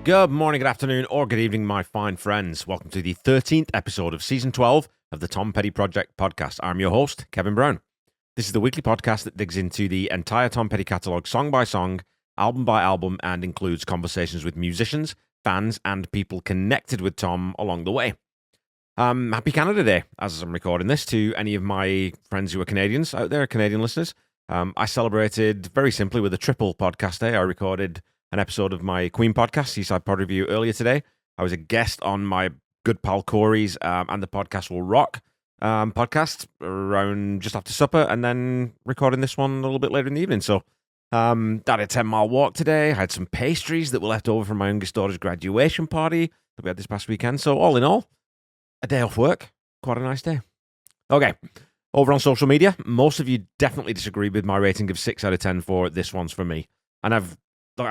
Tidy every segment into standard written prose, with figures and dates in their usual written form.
Good morning, good afternoon, or good evening, my fine friends. Welcome to the 13th episode of Season 12 of the Tom Petty Project podcast. I'm your host, Kevin Brown. This is the weekly podcast that digs into the entire Tom Petty catalogue song by song, album by album, and includes conversations with musicians, fans, and people connected with Tom along the way. Happy Canada Day, as I'm recording this, to any of my friends who are Canadians out there, Canadian listeners. I celebrated very simply with a triple podcast day. I recorded an episode of my Queen podcast, Seaside Pod Review, earlier today. I was a guest on my good pal Corey's and the Podcast Will Rock podcast around just after supper, and then recording this one a little bit later in the evening. So I had a 10-mile walk today. I had some pastries that were left over from my youngest daughter's graduation party that we had this past weekend. So all in all, a day off work. Quite a nice day. Okay, over on social media, most of you definitely disagree with my rating of 6 out of 10 for This One's For Me. And I've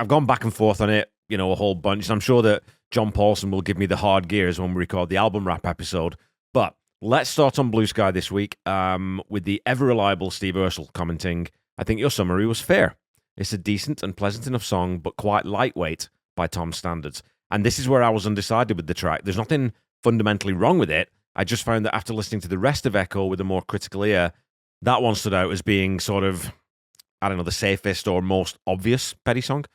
gone back and forth on it, a whole bunch. And I'm sure that John Paulson will give me the hard gears when we record the album wrap episode. But let's start on Blue Sky this week with the ever-reliable Steve Urkel commenting, "I think your summary was fair. It's a decent and pleasant enough song, but quite lightweight by Tom's standards." And this is where I was undecided with the track. There's nothing fundamentally wrong with it. I just found that after listening to the rest of Echo with a more critical ear, that one stood out as being sort of, the safest or most obvious Petty song.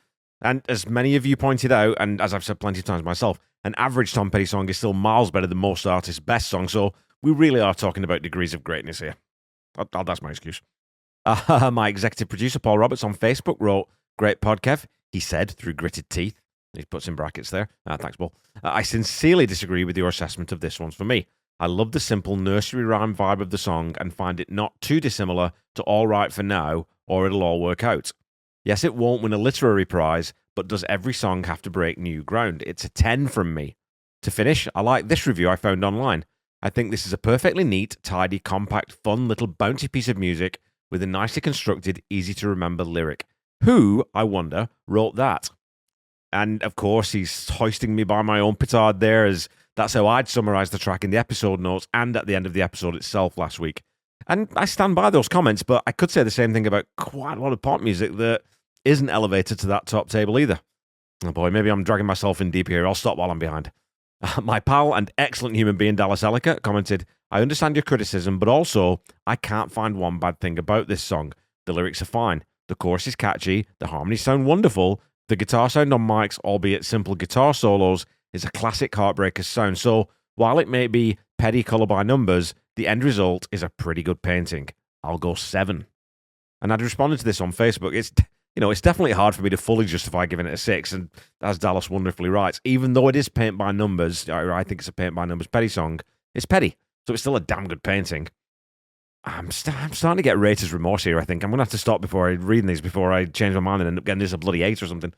And as many of you pointed out, and as I've said plenty of times myself, an average Tom Petty song is still miles better than most artists' best song, so we really are talking about degrees of greatness here. That's my excuse. My executive producer, Paul Roberts, on Facebook wrote, "Great pod, Kev," he said through gritted teeth. He puts in brackets there. Thanks, Paul. "I sincerely disagree with your assessment of This One's For Me. I love the simple nursery rhyme vibe of the song and find it not too dissimilar to All Right For Now or It'll All Work Out. Yes, it won't win a literary prize, but does every song have to break new ground? It's a 10 from me. To finish, I like this review I found online. I think this is a perfectly neat, tidy, compact, fun little bouncy piece of music with a nicely constructed, easy-to-remember lyric. Who, I wonder, wrote that?" And, of course, he's hoisting me by my own petard there, as that's how I'd summarised the track in the episode notes and at the end of the episode itself last week. And I stand by those comments, but I could say the same thing about quite a lot of pop music that isn't elevated to that top table either. Oh boy, maybe I'm dragging myself in deep here. I'll stop while I'm behind. My pal and excellent human being Dallas Ellicott commented, "I understand your criticism, but also I can't find one bad thing about this song. The lyrics are fine. The chorus is catchy. The harmonies sound wonderful. The guitar sound on Mike's, albeit simple guitar solos, is a classic Heartbreakers sound. So while it may be petty colour by numbers, the end result is a pretty good painting. I'll go 7. And I'd responded to this on Facebook. It's definitely hard for me to fully justify giving it a 6, and as Dallas wonderfully writes, even though it is paint by numbers, I think it's a paint by numbers Petty song, it's petty, so it's still a damn good painting. I'm starting to get rater's remorse here, I think. I'm going to have to stop before I read these, before I change my mind and end up getting this a bloody 8 or something.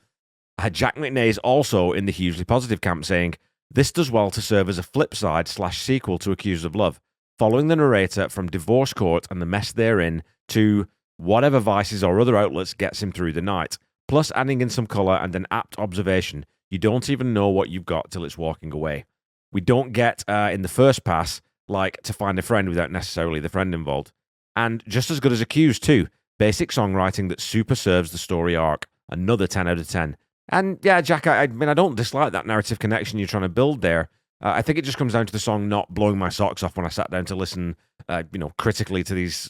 Jack McNay is also in the hugely positive camp, saying, "This does well to serve as a flip side / sequel to Accused of Love, following the narrator from divorce court and the mess therein to whatever vices or other outlets gets him through the night, plus adding in some colour and an apt observation. You don't even know what you've got till it's walking away. We don't get, in the first pass, like To Find a Friend without necessarily the friend involved. And just as good as Accused too. Basic songwriting that super serves the story arc. Another 10 out of 10. And yeah, Jack, I don't dislike that narrative connection you're trying to build there. I think it just comes down to the song not blowing my socks off when I sat down to listen, critically to these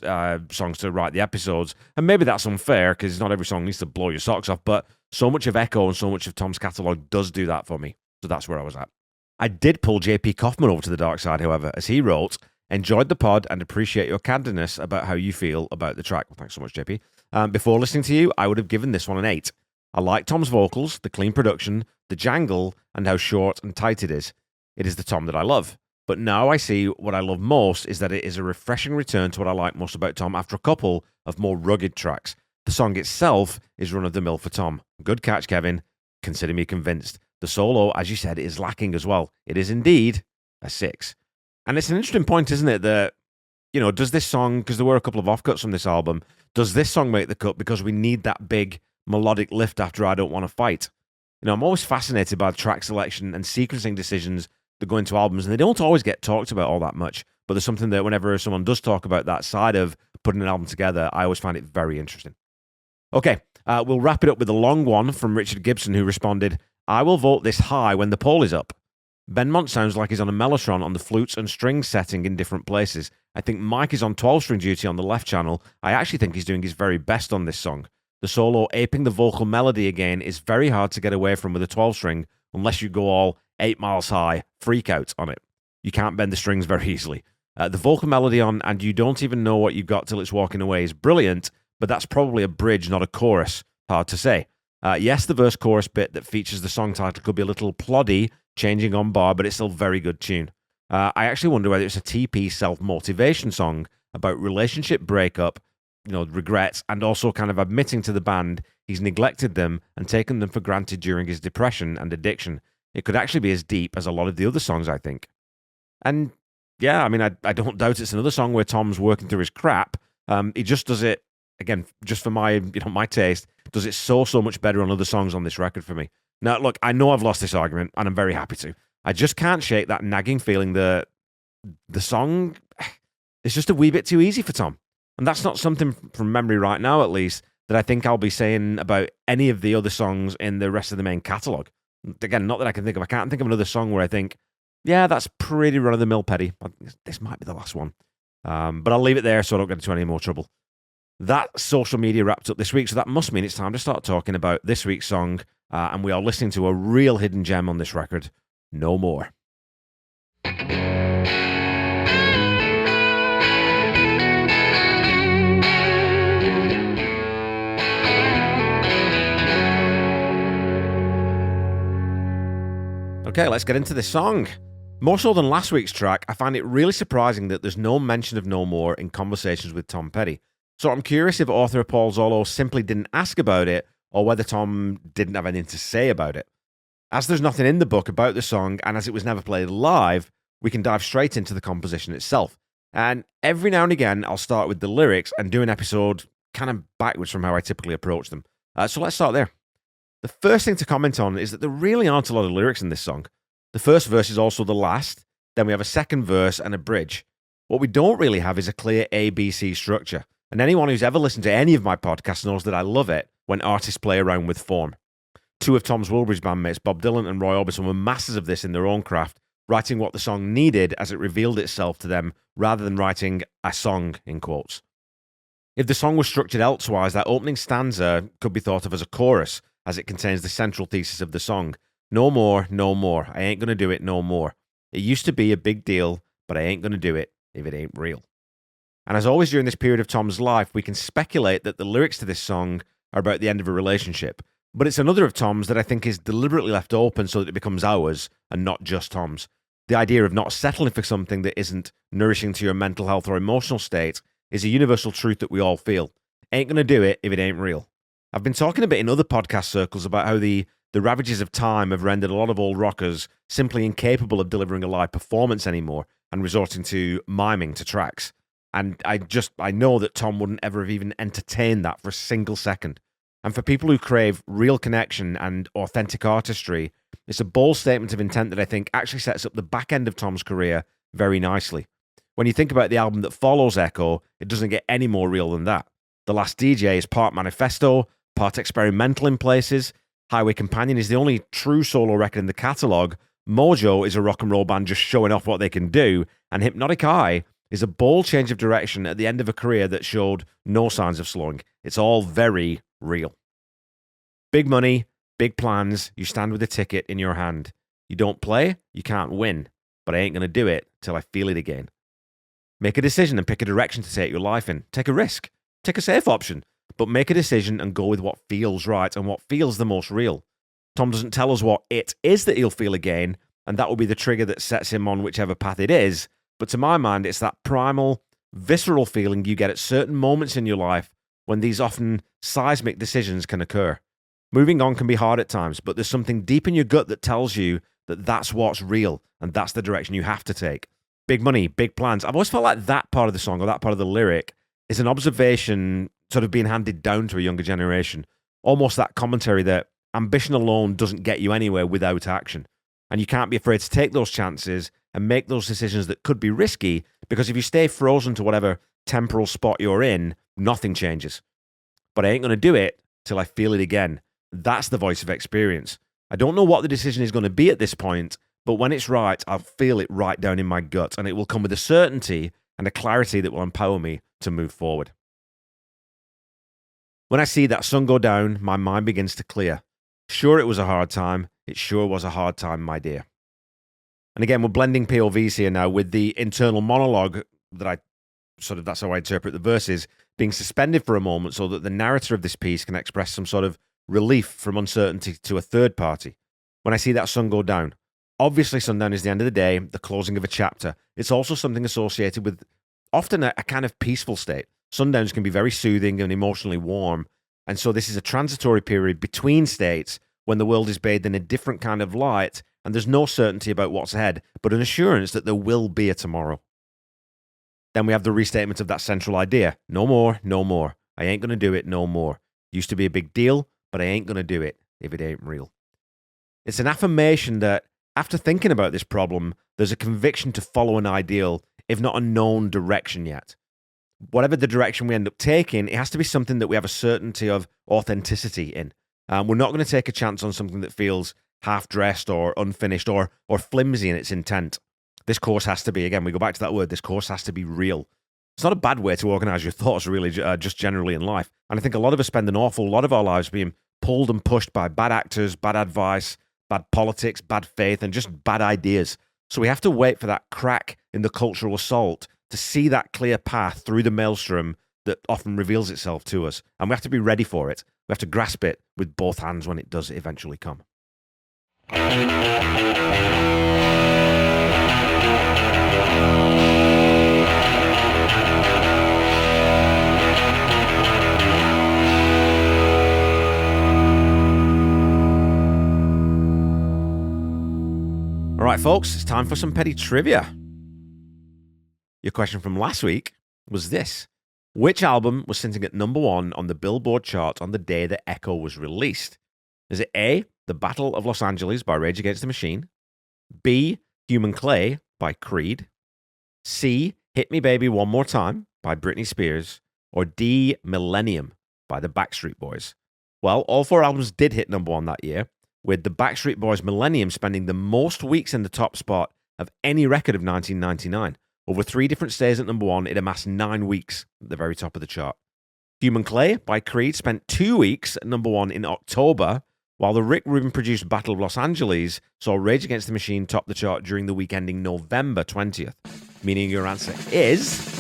songs to write the episodes. And maybe that's unfair, because not every song needs to blow your socks off, but so much of Echo and so much of Tom's catalogue does do that for me. So that's where I was at. I did pull JP Kaufman over to the dark side, however, as he wrote, "Enjoyed the pod and appreciate your candidness about how you feel about the track." Well, thanks so much, JP. Before listening to you, I would have given this one an 8. I like Tom's vocals, the clean production, the jangle, and how short and tight it is. It is the Tom that I love. But now I see what I love most is that it is a refreshing return to what I like most about Tom after a couple of more rugged tracks. The song itself is run-of-the-mill for Tom. Good catch, Kevin. Consider me convinced. The solo, as you said, is lacking as well. It is indeed a 6. And it's an interesting point, isn't it, that, does this song, because there were a couple of offcuts from this album, does this song make the cut because we need that big melodic lift after I Don't Want to Fight? I'm always fascinated by track selection and sequencing decisions that go into albums, and they don't always get talked about all that much. But there's something that whenever someone does talk about that side of putting an album together, I always find it very interesting. Okay, we'll wrap it up with a long one from Richard Gibson, who responded, I will vote this high when the poll is up. Benmont sounds like he's on a maelstrom on the flutes and strings setting in different places. I think Mike is on 12-string duty on the left channel. I actually think he's doing his very best on this song. The solo aping the vocal melody again is very hard to get away from with a 12-string unless you go all 8 miles high, freak out on it. You can't bend the strings very easily. The vocal melody on And You Don't Even Know What You've Got Till It's Walking Away is brilliant, but that's probably a bridge, not a chorus. Hard to say. Yes, the verse-chorus bit that features the song title could be a little ploddy, changing on bar, but it's still a very good tune. I actually wonder whether it's a TP self-motivation song about relationship breakup, regrets, and also kind of admitting to the band he's neglected them and taken them for granted during his depression and addiction. It could actually be as deep as a lot of the other songs, I think. And yeah, I mean, I don't doubt it's another song where Tom's working through his crap. He just does it, again, just for my taste, does it so much better on other songs on this record for me. Now, look, I know I've lost this argument, and I'm very happy to. I just can't shake that nagging feeling that the song is just a wee bit too easy for Tom. And that's not something from memory right now, at least, that I think I'll be saying about any of the other songs in the rest of the main catalogue. Again, not that I can think of. I can't think of another song where I think, yeah, that's pretty run-of-the-mill Petty. This might be the last one. But I'll leave it there so I don't get into any more trouble. That social media wrapped up this week, so that must mean it's time to start talking about this week's song. And we are listening to a real hidden gem on this record, No More. Okay, let's get into this song. More so than last week's track, I find it really surprising that there's no mention of No More in Conversations with Tom Petty. So I'm curious if author Paul Zollo simply didn't ask about it, or whether Tom didn't have anything to say about it. As there's nothing in the book about the song, and as it was never played live, we can dive straight into the composition itself. And every now and again, I'll start with the lyrics and do an episode kind of backwards from how I typically approach them. So let's start there. The first thing to comment on is that there really aren't a lot of lyrics in this song. The first verse is also the last, then we have a second verse and a bridge. What we don't really have is a clear ABC structure, and anyone who's ever listened to any of my podcasts knows that I love it when artists play around with form. Two of Tom's Wilbury's bandmates, Bob Dylan and Roy Orbison, were masters of this in their own craft, writing what the song needed as it revealed itself to them, rather than writing a song, in quotes. If the song was structured elsewise, that opening stanza could be thought of as a chorus, as it contains the central thesis of the song. No more, no more. I ain't gonna do it no more. It used to be a big deal, but I ain't gonna do it if it ain't real. And as always during this period of Tom's life, we can speculate that the lyrics to this song are about the end of a relationship. But it's another of Tom's that I think is deliberately left open so that it becomes ours and not just Tom's. The idea of not settling for something that isn't nourishing to your mental health or emotional state is a universal truth that we all feel. Ain't gonna do it if it ain't real. I've been talking a bit in other podcast circles about how the ravages of time have rendered a lot of old rockers simply incapable of delivering a live performance anymore and resorting to miming to tracks. And I know that Tom wouldn't ever have even entertained that for a single second. And for people who crave real connection and authentic artistry, it's a bold statement of intent that I think actually sets up the back end of Tom's career very nicely. When you think about the album that follows Echo, it doesn't get any more real than that. The Last DJ is part manifesto, part experimental in places. Highway Companion is the only true solo record in the catalogue. Mojo is a rock and roll band just showing off what they can do. And Hypnotic Eye is a bold change of direction at the end of a career that showed no signs of slowing. It's all very real. Big money, big plans, you stand with a ticket in your hand. You don't play, you can't win. But I ain't going to do it till I feel it again. Make a decision and pick a direction to take your life in. Take a risk. Take a safe option. But make a decision and go with what feels right and what feels the most real. Tom doesn't tell us what it is that he'll feel again, and that will be the trigger that sets him on whichever path it is. But to my mind, it's that primal, visceral feeling you get at certain moments in your life when these often seismic decisions can occur. Moving on can be hard at times, but there's something deep in your gut that tells you that that's what's real, and that's the direction you have to take. Big money, big plans. I've always felt like that part of the song, or that part of the lyric, is an observation sort of being handed down to a younger generation. Almost that commentary that ambition alone doesn't get you anywhere without action. And you can't be afraid to take those chances and make those decisions that could be risky, because if you stay frozen to whatever temporal spot you're in, nothing changes. But I ain't going to do it till I feel it again. That's the voice of experience. I don't know what the decision is going to be at this point, but when it's right, I'll feel it right down in my gut, and it will come with a certainty and a clarity that will empower me to move forward. When I see that sun go down, my mind begins to clear. Sure, it was a hard time. It sure was a hard time, my dear. And again, we're blending POVs here now with the internal monologue that's how I interpret the verses, being suspended for a moment so that the narrator of this piece can express some sort of relief from uncertainty to a third party. When I see that sun go down, obviously sundown is the end of the day, the closing of a chapter. It's also something associated with often a kind of peaceful state. Sundowns can be very soothing and emotionally warm. And so this is a transitory period between states when the world is bathed in a different kind of light and there's no certainty about what's ahead, but an assurance that there will be a tomorrow. Then we have the restatement of that central idea. No more, no more. I ain't going to do it no more. Used to be a big deal, but I ain't going to do it if it ain't real. It's an affirmation that after thinking about this problem, there's a conviction to follow an ideal, if not a known direction yet. Whatever the direction we end up taking, it has to be something that we have a certainty of authenticity in. We're not going to take a chance on something that feels half-dressed or unfinished or flimsy in its intent. This course has to be, again, we go back to that word, this course has to be real. It's not a bad way to organize your thoughts, really, just generally in life. And I think a lot of us spend an awful lot of our lives being pulled and pushed by bad actors, bad advice, bad politics, bad faith, and just bad ideas. So we have to wait for that crack in the cultural assault to see that clear path through the maelstrom that often reveals itself to us. And we have to be ready for it. We have to grasp it with both hands when it does eventually come. All right, folks, it's time for some petty trivia. Your question from last week was this. Which album was sitting at number 1 on the Billboard chart on the day that Echo was released? Is it A, The Battle of Los Angeles by Rage Against the Machine, B, Human Clay by Creed, C, Hit Me Baby One More Time by Britney Spears, or D, Millennium by the Backstreet Boys? Well, all 4 albums did hit number 1 that year, with the Backstreet Boys' Millennium spending the most weeks in the top spot of any record of 1999. Over 3 different stays at number 1, it amassed 9 weeks at the very top of the chart. Human Clay by Creed spent 2 weeks at number 1 in October, while the Rick Rubin-produced Battle of Los Angeles saw Rage Against the Machine top the chart during the week ending November 20th. Meaning your answer is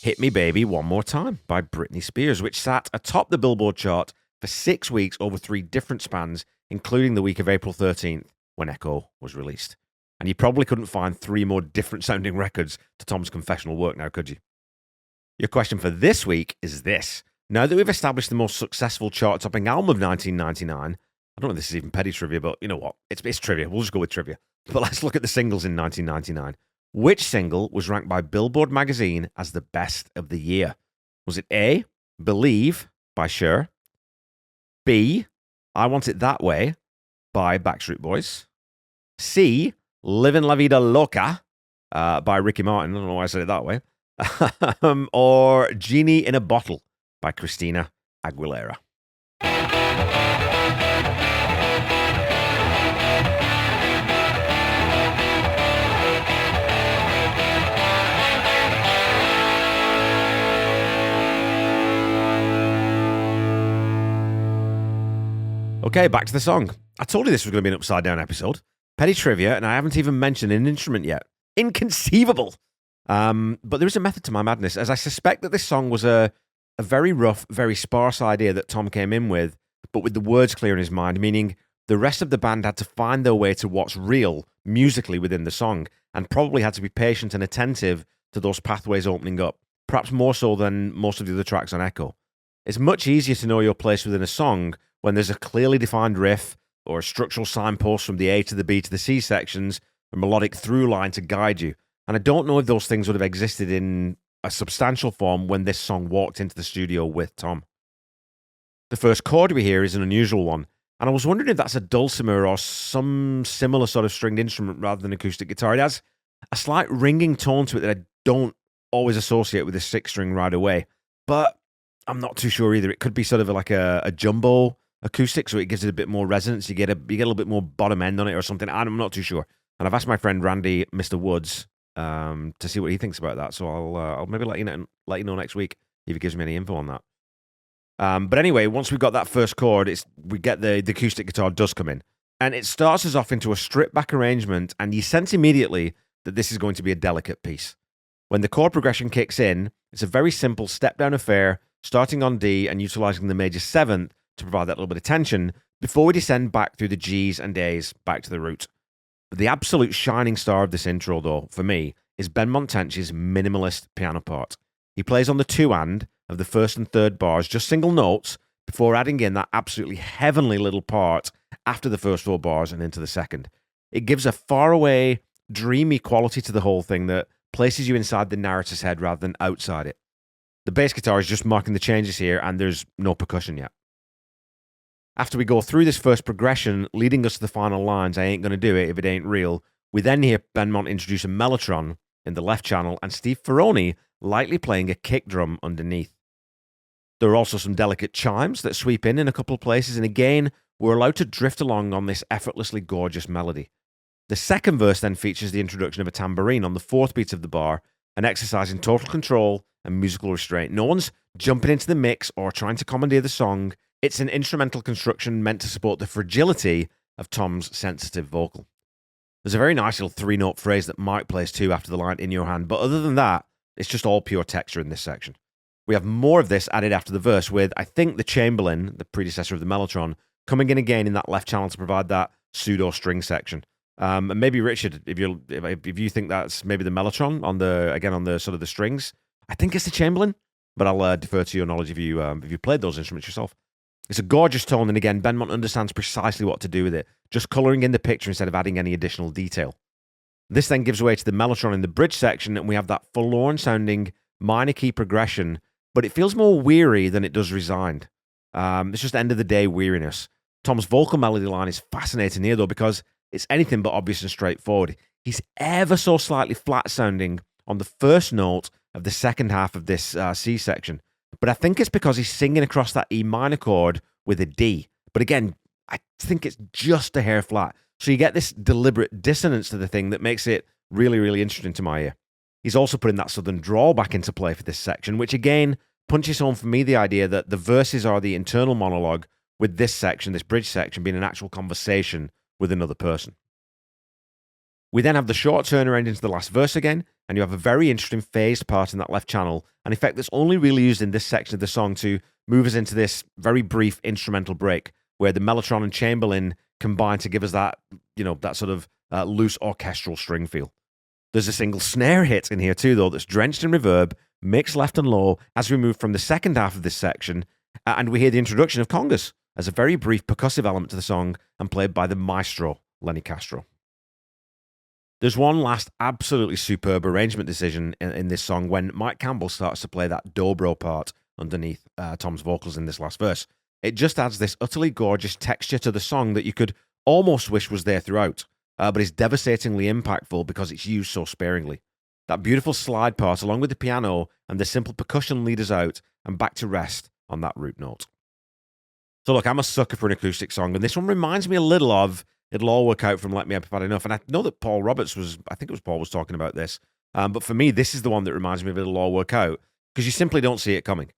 Hit Me Baby One More Time by Britney Spears, which sat atop the Billboard chart for 6 weeks over 3 different spans, including the week of April 13th, when Echo was released. And you probably couldn't find 3 more different sounding records to Tom's confessional work now, could you? Your question for this week is this. Now that we've established the most successful chart-topping album of 1999, I don't know if this is even petty trivia, but you know what? It's trivia. We'll just go with trivia. But let's look at the singles in 1999. Which single was ranked by Billboard magazine as the best of the year? Was it A, Believe by Cher, B, I Want It That Way by Backstreet Boys, C, Livin' La Vida Loca by Ricky Martin. I don't know why I said it that way. Or Genie in a Bottle by Christina Aguilera. Okay, back to the song. I told you this was going to be an upside-down episode. Petty trivia, and I haven't even mentioned an instrument yet. Inconceivable! But there is a method to my madness, as I suspect that this song was a very rough, very sparse idea that Tom came in with, but with the words clear in his mind, meaning the rest of the band had to find their way to what's real musically within the song, and probably had to be patient and attentive to those pathways opening up, perhaps more so than most of the other tracks on Echo. It's much easier to know your place within a song when there's a clearly defined riff, or a structural signpost from the A to the B to the C sections, a melodic through line to guide you. And I don't know if those things would have existed in a substantial form when this song walked into the studio with Tom. The first chord we hear is an unusual one, and I was wondering if that's a dulcimer or some similar sort of stringed instrument rather than acoustic guitar. It has a slight ringing tone to it that I don't always associate with a 6-string right away, but I'm not too sure either. It could be sort of like a jumbo acoustic, so it gives it a bit more resonance. You get a little bit more bottom end on it or something. I'm not too sure. And I've asked my friend Randy, Mr. Woods, to see what he thinks about that. So I'll maybe let you know next week if he gives me any info on that. But anyway, once we've got that first chord, we get the acoustic guitar does come in. And it starts us off into a stripped back arrangement, and you sense immediately that this is going to be a delicate piece. When the chord progression kicks in, it's a very simple step-down affair, starting on D and utilizing the major seventh to provide that little bit of tension before we descend back through the Gs and As back to the root. But the absolute shining star of this intro, though, for me, is Benmont Tench's minimalist piano part. He plays on the two-and of the first and third bars, just single notes, before adding in that absolutely heavenly little part after the first four bars and into the second. It gives a faraway, dreamy quality to the whole thing that places you inside the narrator's head rather than outside it. The bass guitar is just marking the changes here, and there's no percussion yet. After we go through this first progression, leading us to the final lines, I ain't gonna do it if it ain't real, we then hear Benmont introduce a mellotron in the left channel and Steve Ferroni lightly playing a kick drum underneath. There are also some delicate chimes that sweep in a couple of places, and again, we're allowed to drift along on this effortlessly gorgeous melody. The second verse then features the introduction of a tambourine on the fourth beat of the bar, an exercise in total control and musical restraint. No one's jumping into the mix or trying to commandeer the song. It's an instrumental construction meant to support the fragility of Tom's sensitive vocal. There's a very nice little three-note phrase that Mike plays too after the line "in your hand," but other than that, it's just all pure texture in this section. We have more of this added after the verse with, I think, the Chamberlain, the predecessor of the mellotron, coming in again in that left channel to provide that pseudo string section. And maybe Richard, if you think that's maybe the mellotron on the sort of the strings, I think it's the Chamberlain, but I'll defer to your knowledge if you played those instruments yourself. It's a gorgeous tone, and again, Benmont understands precisely what to do with it, just colouring in the picture instead of adding any additional detail. This then gives way to the mellotron in the bridge section, and we have that forlorn-sounding minor key progression, but it feels more weary than it does resigned. It's just end of the day weariness. Tom's vocal melody line is fascinating here, though, because it's anything but obvious and straightforward. He's ever so slightly flat-sounding on the first note of the second half of this C section, but I think it's because he's singing across that E minor chord with a D. But again, I think it's just a hair flat. So you get this deliberate dissonance to the thing that makes it really, really interesting to my ear. He's also putting that southern drawl back into play for this section, which again punches home for me the idea that the verses are the internal monologue, with this section, this bridge section, being an actual conversation with another person. We then have the short turnaround into the last verse again, and you have a very interesting phased part in that left channel, an effect that's only really used in this section of the song to move us into this very brief instrumental break, where the mellotron and Chamberlain combine to give us that, that sort of loose orchestral string feel. There's a single snare hit in here too, though, that's drenched in reverb, mixed left and low as we move from the second half of this section, and we hear the introduction of congas as a very brief percussive element to the song and played by the maestro, Lenny Castro. There's one last absolutely superb arrangement decision in this song when Mike Campbell starts to play that dobro part underneath Tom's vocals in this last verse. It just adds this utterly gorgeous texture to the song that you could almost wish was there throughout, but is devastatingly impactful because it's used so sparingly. That beautiful slide part, along with the piano and the simple percussion, lead us out and back to rest on that root note. So look, I'm a sucker for an acoustic song, and this one reminds me a little of It'll All Work Out from Let Me Up If I'd Enough. And I know that Paul Roberts Paul was talking about this. But for me, this is the one that reminds me of It'll All Work Out, because you simply don't see it coming.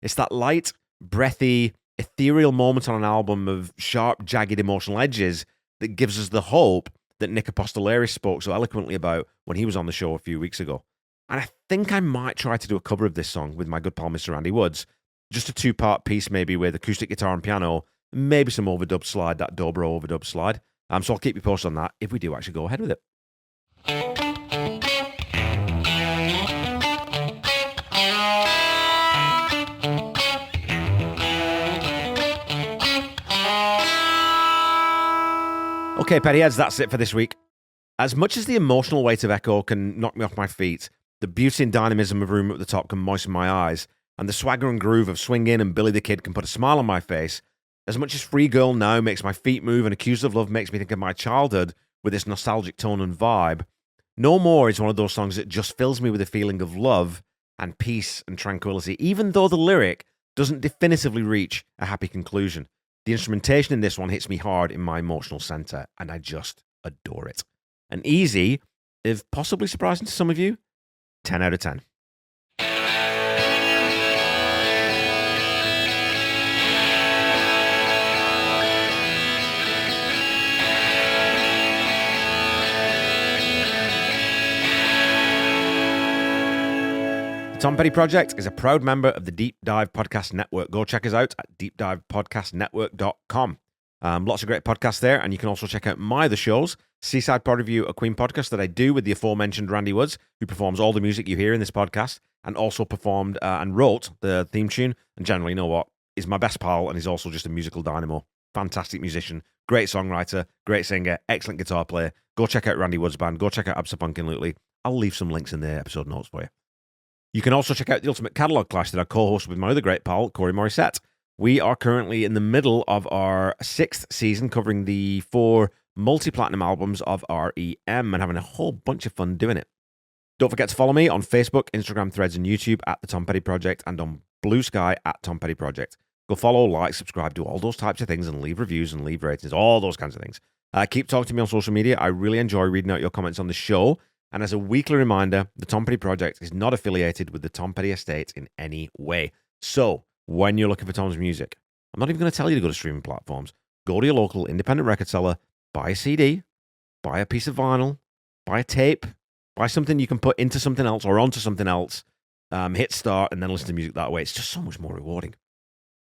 It's that light, breathy, ethereal moment on an album of sharp, jagged emotional edges that gives us the hope that Nick Apostolaris spoke so eloquently about when he was on the show a few weeks ago. And I think I might try to do a cover of this song with my good pal Mr. Andy Woods. Just a two-part piece maybe with acoustic guitar and piano, maybe some overdub slide, that dobro overdub slide. So I'll keep you posted on that if we do actually go ahead with it. Okay, Pettyheads, that's it for this week. As much as the emotional weight of Echo can knock me off my feet, the beauty and dynamism of Room at the Top can moisten my eyes, and the swagger and groove of Swing In and Billy the Kid can put a smile on my face, as much as Free Girl Now makes my feet move and Accused of Love makes me think of my childhood with its nostalgic tone and vibe, No More is one of those songs that just fills me with a feeling of love and peace and tranquility, even though the lyric doesn't definitively reach a happy conclusion. The instrumentation in this one hits me hard in my emotional center, and I just adore it. And easy, if possibly surprising to some of you, 10 out of 10. The Tom Petty Project is a proud member of the Deep Dive Podcast Network. Go check us out at deepdivepodcastnetwork.com. Lots of great podcasts there, and you can also check out my other shows, Seaside Pod Review, a Queen podcast that I do with the aforementioned Randy Woods, who performs all the music you hear in this podcast, and also performed and wrote the theme tune, and generally, you know what, is my best pal, and he's also just a musical dynamo. Fantastic musician, great songwriter, great singer, excellent guitar player. Go check out Randy Woods' band. Go check out Absolutely. I'll leave some links in the episode notes for you. You can also check out the Ultimate Catalog Clash that I co-host with my other great pal, Corey Morissette. We are currently in the middle of our 6th season, covering the 4 multi-platinum albums of REM and having a whole bunch of fun doing it. Don't forget to follow me on Facebook, Instagram, Threads, and YouTube at The Tom Petty Project, and on Blue Sky at Tom Petty Project. Go follow, like, subscribe, do all those types of things, and leave reviews and leave ratings, all those kinds of things. Keep talking to me on social media. I really enjoy reading out your comments on the show. And as a weekly reminder, the Tom Petty Project is not affiliated with the Tom Petty Estate in any way. So, when you're looking for Tom's music, I'm not even going to tell you to go to streaming platforms. Go to your local independent record seller, buy a CD, buy a piece of vinyl, buy a tape, buy something you can put into something else or onto something else, hit start, and then listen to music that way. It's just so much more rewarding.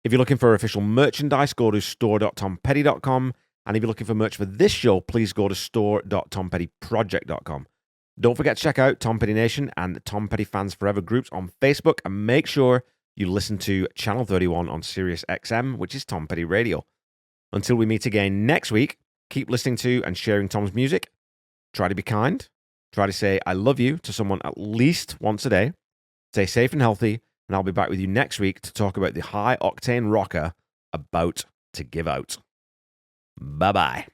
If you're looking for official merchandise, go to store.tompetty.com. And if you're looking for merch for this show, please go to store.tompettyproject.com. Don't forget to check out Tom Petty Nation and the Tom Petty Fans Forever groups on Facebook, and make sure you listen to Channel 31 on Sirius XM, which is Tom Petty Radio. Until we meet again next week, keep listening to and sharing Tom's music. Try to be kind. Try to say I love you to someone at least once a day. Stay safe and healthy, and I'll be back with you next week to talk about the high-octane rocker about to give out. Bye-bye.